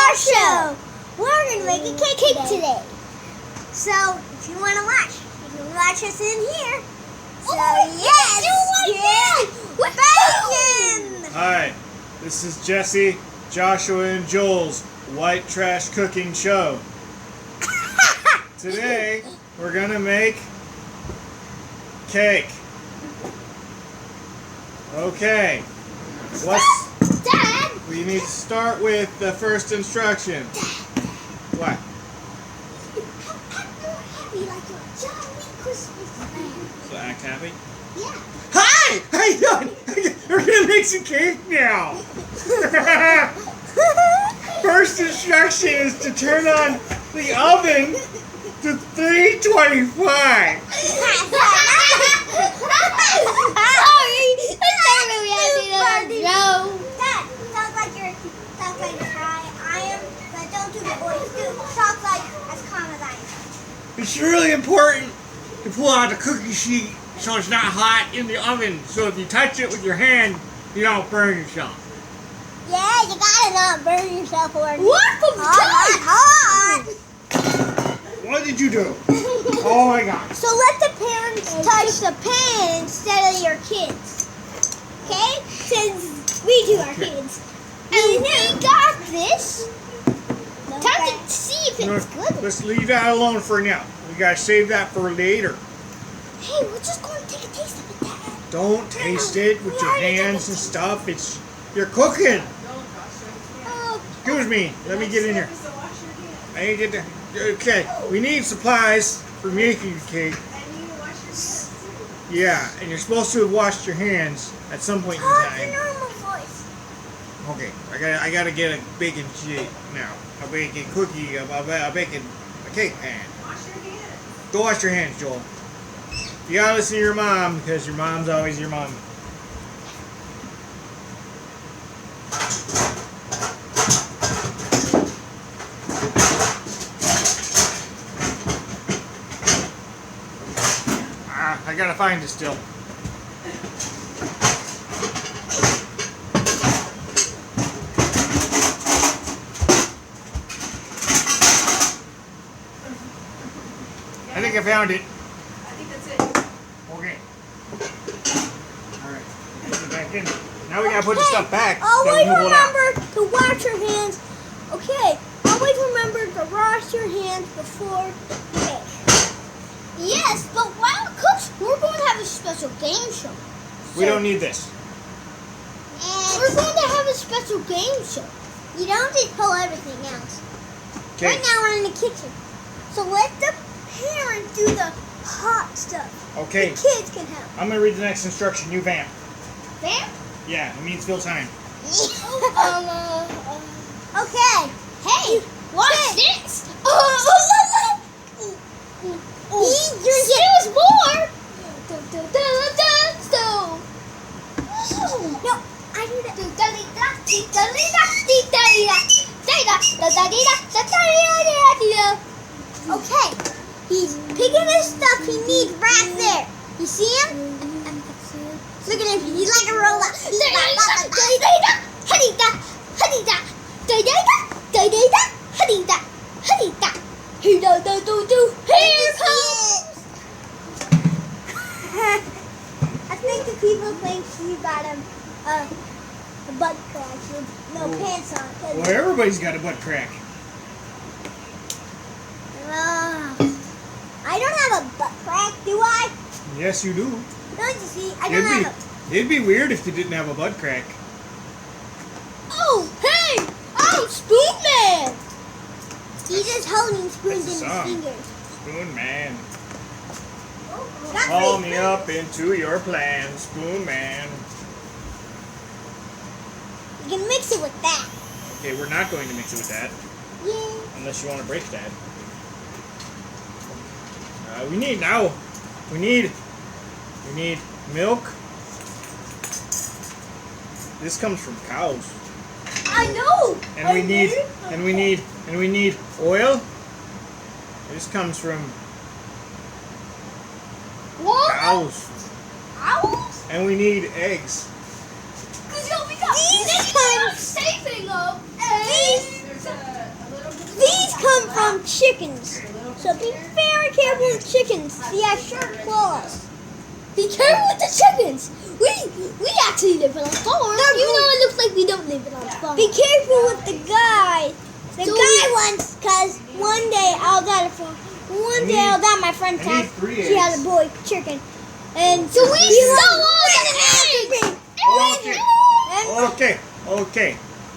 our show. We're going to make a cake today. So, if you want to watch, you can watch us in here. So, yes, bacon! Hi, this is Jesse, Joshua, and Joel's White Trash Cooking Show. Today, we're going to make cake. Okay. Dad! We need to start with the first instruction. What? Act more happy like a jolly Christmas man. So act happy? Yeah. Hi! How you doing? We're going to make some cake now. First instruction is to turn on the oven to 325. Sounds like I am, but don't do the voice. Sounds like as calm as I am. It's really important to pull out the cookie sheet so it's not hot in the oven. So if you touch it with your hand, you don't burn yourself. Yeah, you gotta not burn yourself or Hot! What did you do? Oh my God. So let the parents touch the pan instead of your kids. Okay? Since we do our kids. And we got this. Time to see if it's good. Let's leave that alone for now. We gotta save that for later. Hey, we're just going to take a taste of it, Dad. Don't taste it with your hands and stuff. You're cooking. Excuse me. Let me get in here. I need to get there. Okay. We need supplies for making the cake. Yeah, and you're supposed to have washed your hands at some point in time. Normal voice. Okay, I gotta get a baking sheet now. A baking cookie, a cake pan. Wash your hands. Go wash your hands, Joel. You gotta listen to your mom because your mom's always your mom. I gotta find it still. I think I found it. I think that's it. Okay. Alright. Put it back in. Now we gotta put the stuff back. Always Then we'll pull it out. remember to wash your hands. Okay. Always remember to wash your hands before cake. Yes, but while it cooks, we're going to have a special game show. We don't need this. We're going to have a special game show. You don't just pull everything out. Okay. Right now we're in the kitchen. So let the parents do the hot stuff. Okay. The kids can help. I'm gonna read the next instruction. You vamp. Vamp? Yeah, it means fill time. Okay. Hey, watch this. There's more. No, I need it. Okay, he's picking the stuff he needs right there. You see him? Look at him, he's like a robot. Here comes. I think the people think she got him a butt crack with no pants on. Well, everybody's got a butt crack. I don't have a butt crack, do I? Yes, you do. Don't you see? I don't have a... It'd be weird if you didn't have a butt crack. Oh, hey! I'm Spoon Man! He's just holding spoons That's a in his song. fingers. Spoon Man. Got Call three me spoons. up into your plan, Spoon Man. You can mix it with that. Okay, we're not going to mix it with that. Yeah. Unless you want to break that. We need milk. This comes from cows. I know. And we need oil. This comes from What? cows. Owls? And we need eggs. These come saving up eggs. There's a chickens. So be very careful with chickens. They have sharp claws. Be careful with the chickens. We actually live on a farm. Even though it looks like we don't live on a farm. Be careful with the guy. The guy once, cause one day I was at a farm. One day I was at my friend's I need house. 3 She had a eggs. boy chicken, and so we stole all the eggs.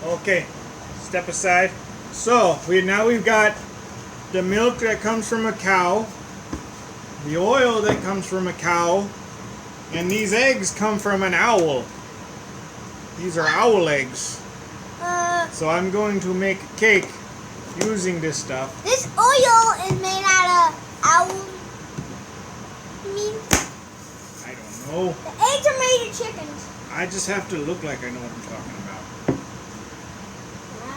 Okay. Step aside. So we've got the milk that comes from a cow, the oil that comes from a cow, and these eggs come from an owl. These are owl eggs. So I'm going to make a cake using this stuff. This oil is made out of owl meat. I don't know. The eggs are made of chickens. I just have to look like I know what I'm talking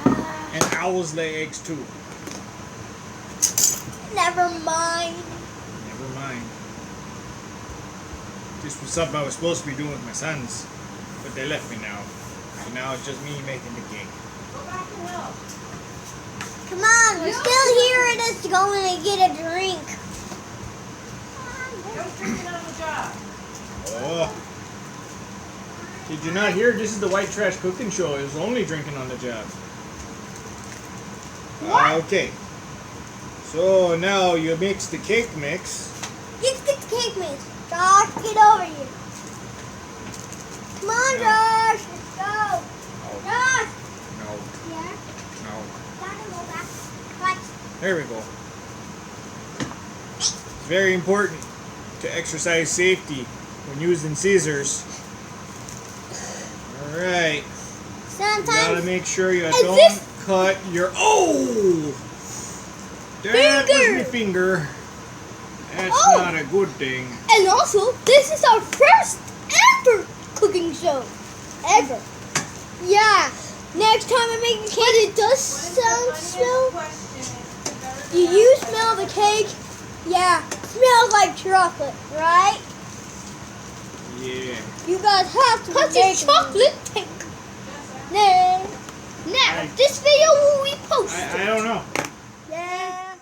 about. And owls lay eggs too. Never mind. Never mind. This was something I was supposed to be doing with my sons, but they left me now. So now it's just me making the cake. Go back and help. Come on, we're still here. It is going to get a drink. Go drinking on the job. Oh. Did you not hear? This is the White Trash Cooking Show. It was only drinking on the job. Okay. So now you mix the cake mix. Let's get the cake mix. Josh, get over here. Come on, Josh. Let's go. Josh. No. Yeah. No. Gotta go back. What? There we go. It's very important to exercise safety when using scissors. Alright. You gotta Sometimes. make sure you As don't if- cut your... Oh! That was my finger. That's Oh. not a good thing. And also, this is our first ever cooking show. Ever. Yeah. Next time I make a cake, but it does sound smell. Do you smell the cake? Yeah. Smells like chocolate, right? Yeah. You guys have to make chocolate cake. Now, this video will be posted. I don't know. Yeah.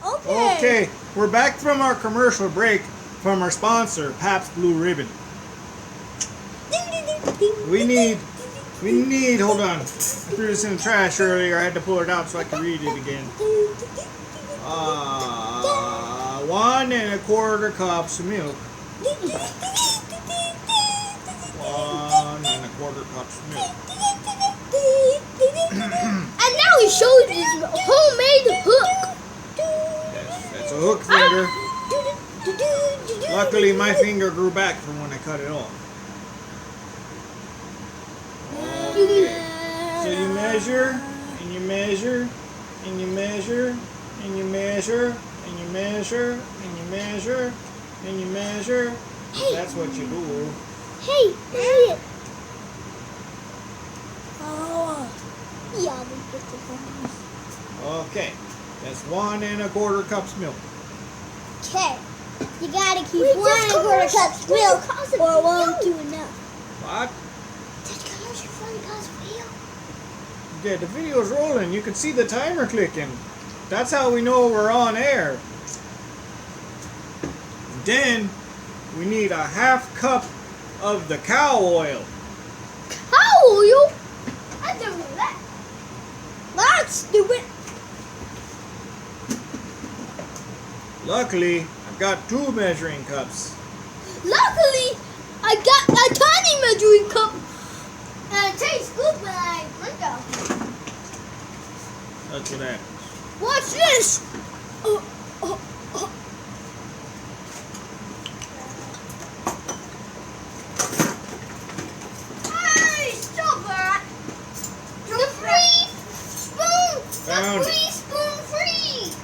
Okay. Okay, we're back from our commercial break from our sponsor, Pabst Blue Ribbon. We need, hold on. I threw this in the trash earlier. I had to pull it out so I could read it again. 1 1/4 cups of milk. 1 1/4 cups of milk. And now he shows his homemade hook. That's a hook finger. Luckily, my finger grew back from when I cut it off. Okay. So you measure, and you measure, and you measure, and you measure, and you measure, and you measure, and you measure. Hey. That's what you do. Hey, Elliot. Oh. Yeah, we get the phone. Okay. That's 1 1/4 cups milk. Okay. You gotta keep 1 1/4 cups milk or won't do enough. What? That commercial funny cause real. Yeah, the video's rolling. You can see the timer clicking. That's how we know we're on air. Then we need a 1/2 cup of the cow oil. Cow oil? I don't know that. That's stupid. Luckily, I've got 2 measuring cups. Luckily, I got a tiny measuring cup. And it tastes good when I drink it. That's what happens. Watch this. Oh. Hey, stop that. The free spoon. Found The it. 3 spoon freeze.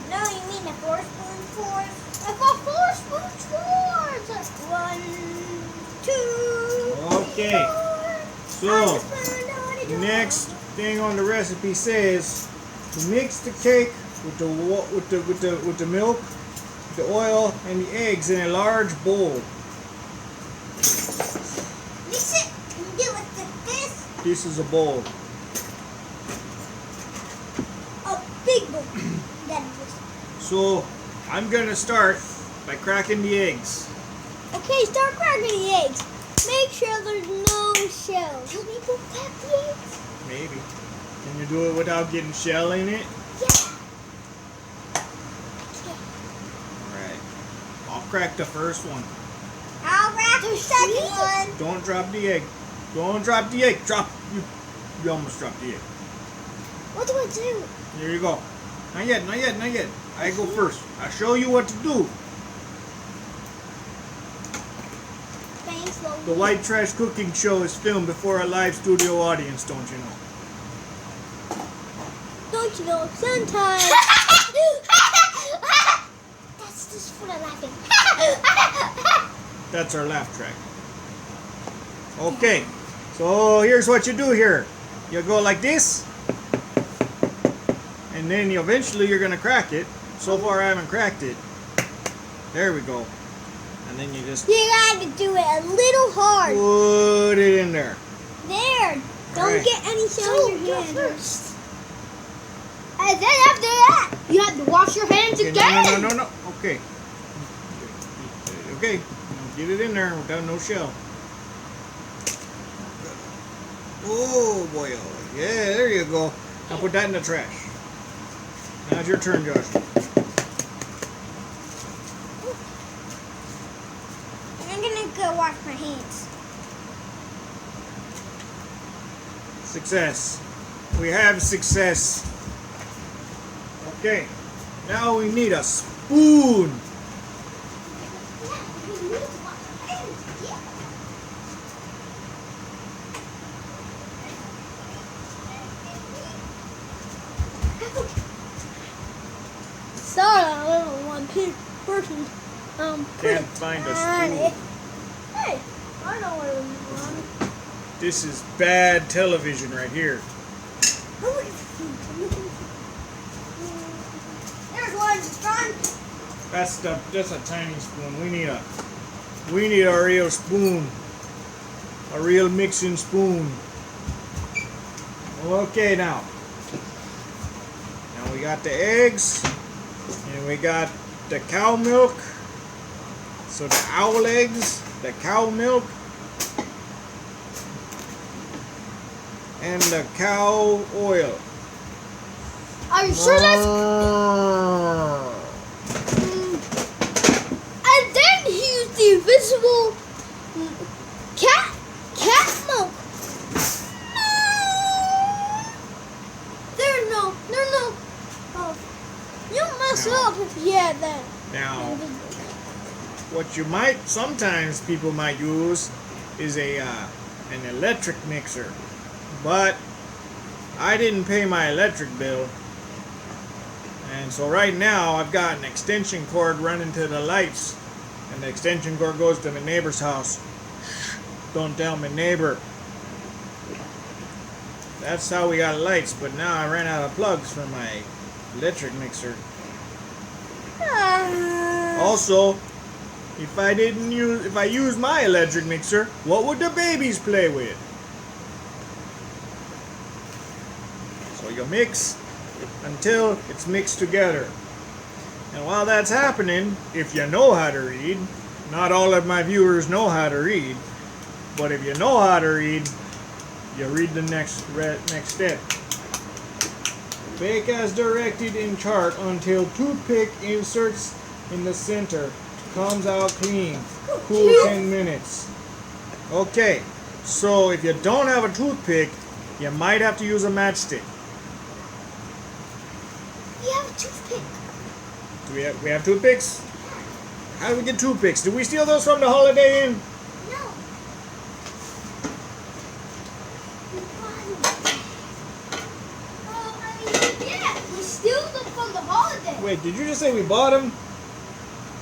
No, you mean the 4 spoon fours? I got 4 spoons fours. 1, 2. Okay. So, the next thing on the recipe says to mix the cake with the milk, the oil, and the eggs in a large bowl. Mix it and do it like this. This is a bowl. A big bowl. So I'm gonna start by cracking the eggs. Okay, start cracking the eggs. Make sure there's no shells. Can we go crack the eggs? Maybe. Can you do it without getting shell in it? Yeah. Alright. I'll crack the first one. I'll crack the second one. Don't drop the egg. Don't drop the egg. Drop. You almost dropped the egg. What do I do? There you go. Not yet, not yet, not yet. I go first. I'll show you what to do. Thanks, Logan. The White Trash Cooking Show is filmed before a live studio audience, don't you know? Don't you know, sometimes... That's just for the laughing. That's our laugh track. Okay, so here's what you do here. You go like this, and then eventually you're gonna crack it. So far I haven't cracked it. There we go. And then you just You gotta do it a little hard. put it in there. There. Don't Alright. get any shells in your hand. First. And then after that, you have to wash your hands Okay, again. no. Okay. Okay. Now get it in there without no shell. Oh boy, oh yeah, there you go. Now put that in the trash. Now it's your turn, Josh. I'm gonna go wash my hands. Success. We have success. Okay. Now we need a spoon. Sorry, I little one person. Can't find a spoon. Hey, I know where we want. This is bad television right here. There's one, John. That's a tiny spoon. We need a real spoon. A real mixing spoon. Okay now. Now we got the eggs and we got the cow milk. So the owl eggs, the cow milk, and the cow oil. Are you sure that's... And then he used the invisible cat milk. There's no. Oh, you mess No. up if you had that. Now, what you might sometimes people might use is an electric mixer, but I didn't pay my electric bill, and so right now I've got an extension cord running to the lights, and the extension cord goes to my neighbor's house. Shh, don't tell my neighbor. That's how we got lights, but now I ran out of plugs for my electric mixer. Also, if I used my electric mixer, what would the babies play with? So you mix until it's mixed together. And while that's happening, if you know how to read, not all of my viewers know how to read, but if you know how to read, you read the next step. Bake as directed in chart until toothpick inserts in the center comes out clean. Cool 10 minutes. Okay, so if you don't have a toothpick, you might have to use a matchstick. We have a toothpick. Do we have toothpicks? How do we get toothpicks? Did we steal those from the Holiday Inn? No. Yeah, we steal them from the holiday. Wait, did you just say we bought them?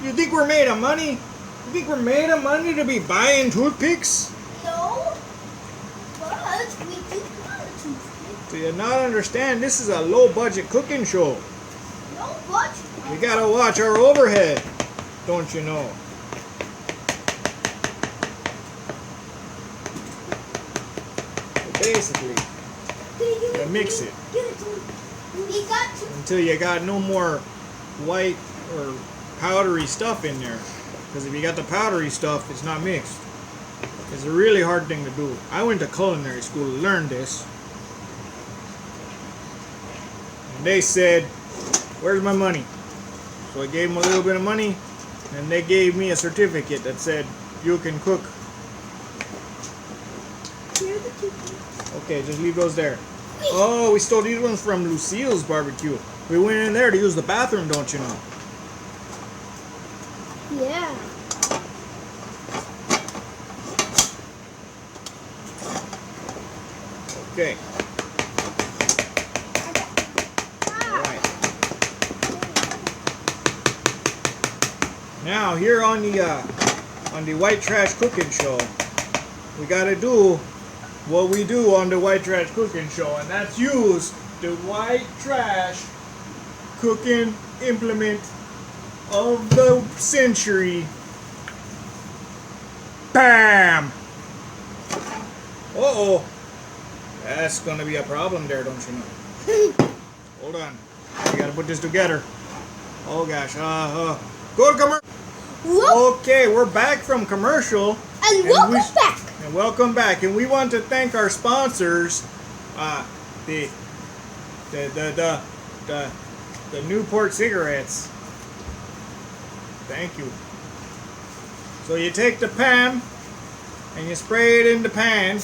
You think we're made of money? You think we're made of money to be buying toothpicks? No, but we do want a toothpick. Do you not understand? This is a low-budget cooking show. No, but We gotta watch our overhead, don't you know? So basically, you mix it. give it to me. We got to. until you got no more white or powdery stuff in there. Because if you got the powdery stuff, it's not mixed. It's a really hard thing to do. I went to culinary school to learn this. And they said, "Where's my money?" So I gave them a little bit of money, and they gave me a certificate that said, "You can cook." Here are the 2 plates. Okay, just leave those there. Oh, we stole these ones from Lucille's barbecue. We went in there to use the bathroom, don't you know? Yeah. Okay. Alright. Now here on the white trash cooking show, we gotta do what we do on the white trash cooking show, and that's use the white trash cooking implement of the century. Bam! Uh-oh. That's gonna be a problem there, don't you know? Hold on. We gotta put this together. Oh gosh. Go to commercial. Whoop. Okay, we're back from commercial. And welcome back. And welcome back. And we want to thank our sponsors, the Newport cigarettes. Thank you. So you take the pan and you spray it in the pan.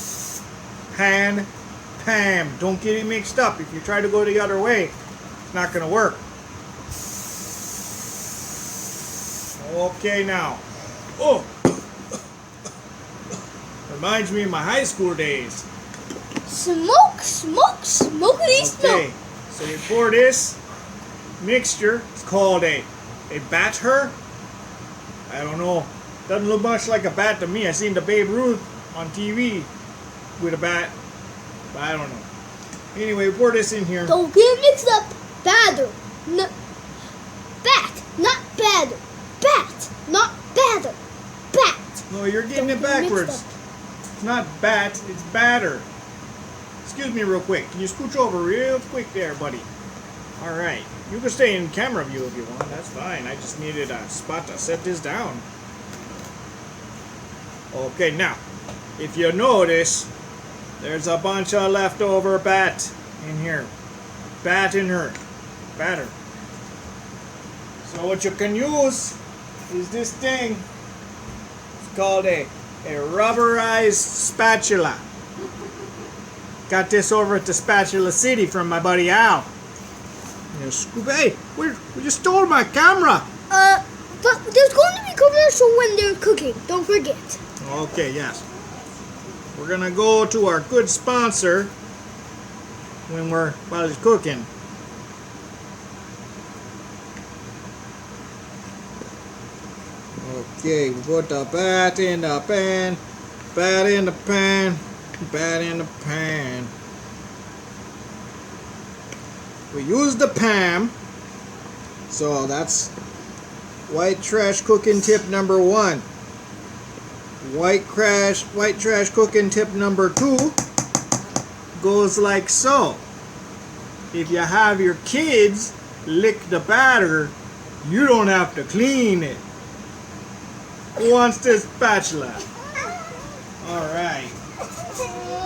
Pan. Don't get it mixed up. If you try to go the other way, it's not going to work. Okay, now. Oh! Reminds me of my high school days. Smoke, smokity smoke. Okay, so you pour this mixture. It's called a batter. I don't know. Doesn't look much like a bat to me. I seen the Babe Ruth on TV with a bat, but I don't know. Anyway, pour this in here. Don't get mixed up. Batter. No. Bat, not batter. Bat, not batter. Bat. No, you're getting Don't it get mixed backwards. It's not bat, it's batter. Excuse me real quick. Can you scooch over real quick there, buddy? Alright. You can stay in camera view if you want. That's fine. I just needed a spot to set this down. Okay, now, if you notice, there's a bunch of leftover bat in here. Bat in her. Batter. So what you can use is this thing. It's called a rubberized spatula. Got this over at the Spatula City from my buddy Al. Hey, we just stole my camera. But there's going to be commercial when they're cooking. Don't forget. Okay, yes. We're gonna go to our good sponsor while he's cooking. Okay, we put the bat in the pan, bat in the pan, bat in the pan. We use the pan, so that's white trash cooking tip number 1. White trash cooking tip number 2 goes like so. If you have your kids lick the batter, you don't have to clean it. Who wants this spatula? Alright.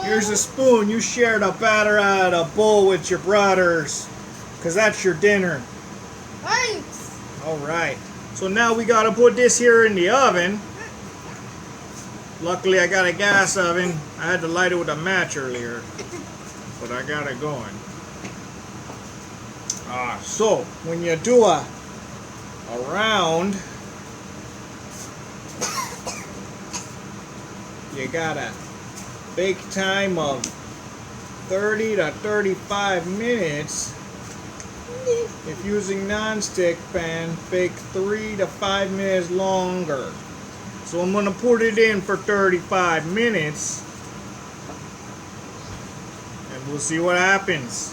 Here's a spoon. You share the batter out of a bowl with your brothers, because that's your dinner. Thanks. Alright. So now we got to put this here in the oven. Luckily I got a gas oven. I had to light it with a match earlier, but I got it going. So when you do a round, you got a bake time of 30 to 35 minutes. If using non-stick pan, bake 3 to 5 minutes longer. So I'm going to put it in for 35 minutes and we'll see what happens.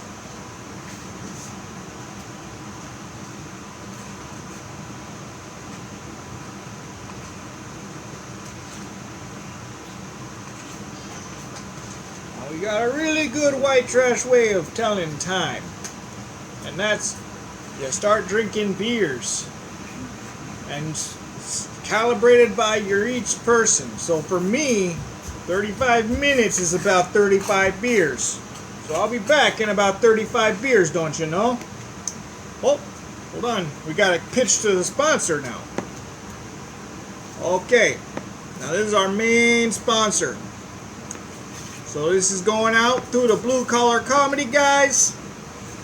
Now we got a really good white trash way of telling time. And that's, you start drinking beers. And calibrated by your each person. So for me, 35 minutes is about 35 beers. So I'll be back in about 35 beers, don't you know? Oh, hold on. We got to pitch to the sponsor now. Okay. Now this is our main sponsor. So this is going out through the Blue Collar Comedy guys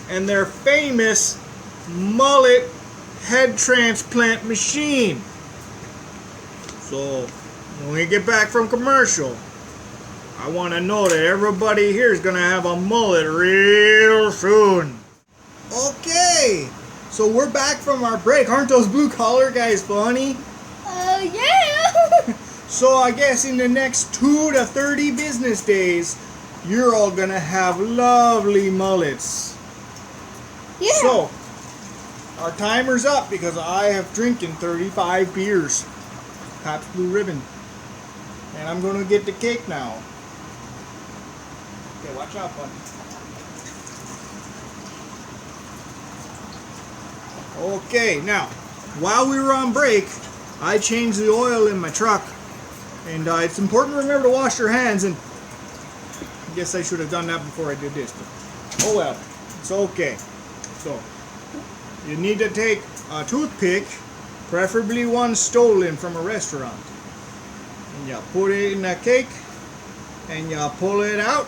and their famous mullet head transplant machine. So when we get back from commercial, I want to know that everybody here is going to have a mullet real soon. Okay, so we're back from our break. Aren't those blue collar guys funny? Yeah. So I guess in the next 2 to 30 business days, you're all going to have lovely mullets. Yeah. So, our timer's up because I have drinking 35 beers. Pabst Blue Ribbon. And I'm going to get the cake now. Okay, watch out, bud. Okay, now, while we were on break, I changed the oil in my truck. And it's important to remember to wash your hands. And I guess I should have done that before I did this. But, oh well, it's okay. So, you need to take a toothpick, preferably one stolen from a restaurant. And you put it in the cake, and you pull it out.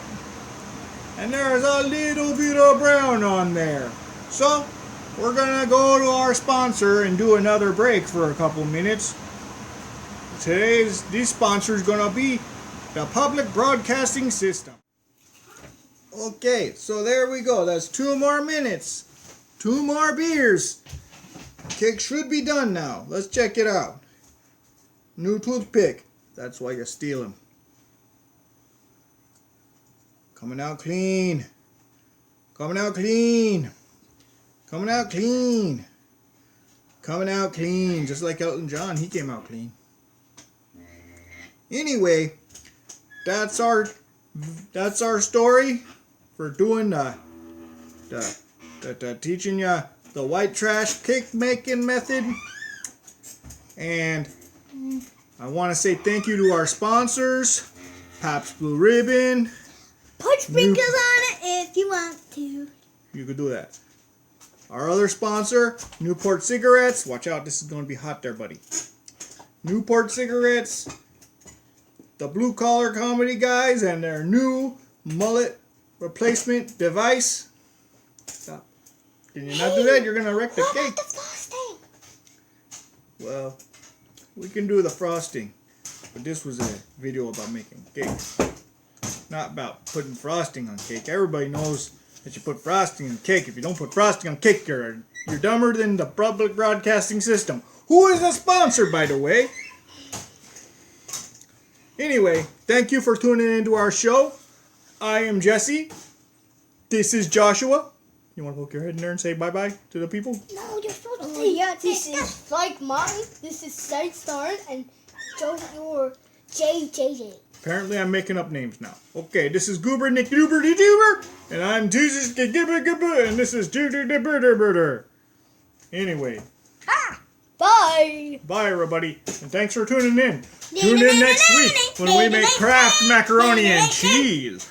And there's a little bit of brown on there. So, we're going to go to our sponsor and do another break for a couple minutes. This sponsor is going to be the Public Broadcasting System. Okay, so there we go. That's 2 more minutes. 2 more beers. Cake should be done now. Let's check it out. New toothpick. That's why you steal them. Coming out clean. Coming out clean. Coming out clean. Coming out clean. Just like Elton John, he came out clean. Anyway, that's our story for doing the teaching you the white trash cake making method. And I want to say thank you to our sponsors, Pabst Blue Ribbon. Put sprinkles on it if you want to. You could do that. Our other sponsor, Newport Cigarettes. Watch out, this is going to be hot there, buddy. Newport Cigarettes, the Blue Collar Comedy guys, and their new mullet replacement device. Stop. Can you not do that? You're going to wreck the What cake. about the frosting? Well, we can do the frosting. But this was a video about making cake. Not about putting frosting on cake. Everybody knows that you put frosting on cake. If you don't put frosting on cake, you're dumber than the Public Broadcasting System. Who is a sponsor, by the way? Anyway, thank you for tuning into our show. I am Jesse. This is Joshua. You want to poke your head in there and say bye-bye to the people? No, you're supposed to say Yeah, this is like mine. This is Side Star and your JJJ. Apparently I'm making up names now. Okay, this is Goober Nick Goober de Goober, and I'm Jesus Gibber Gibber, and this is Juder de Birder Birder. Anyway, Bye. bye everybody, and thanks for tuning in. Tune in next week when we make Kraft macaroni and cheese.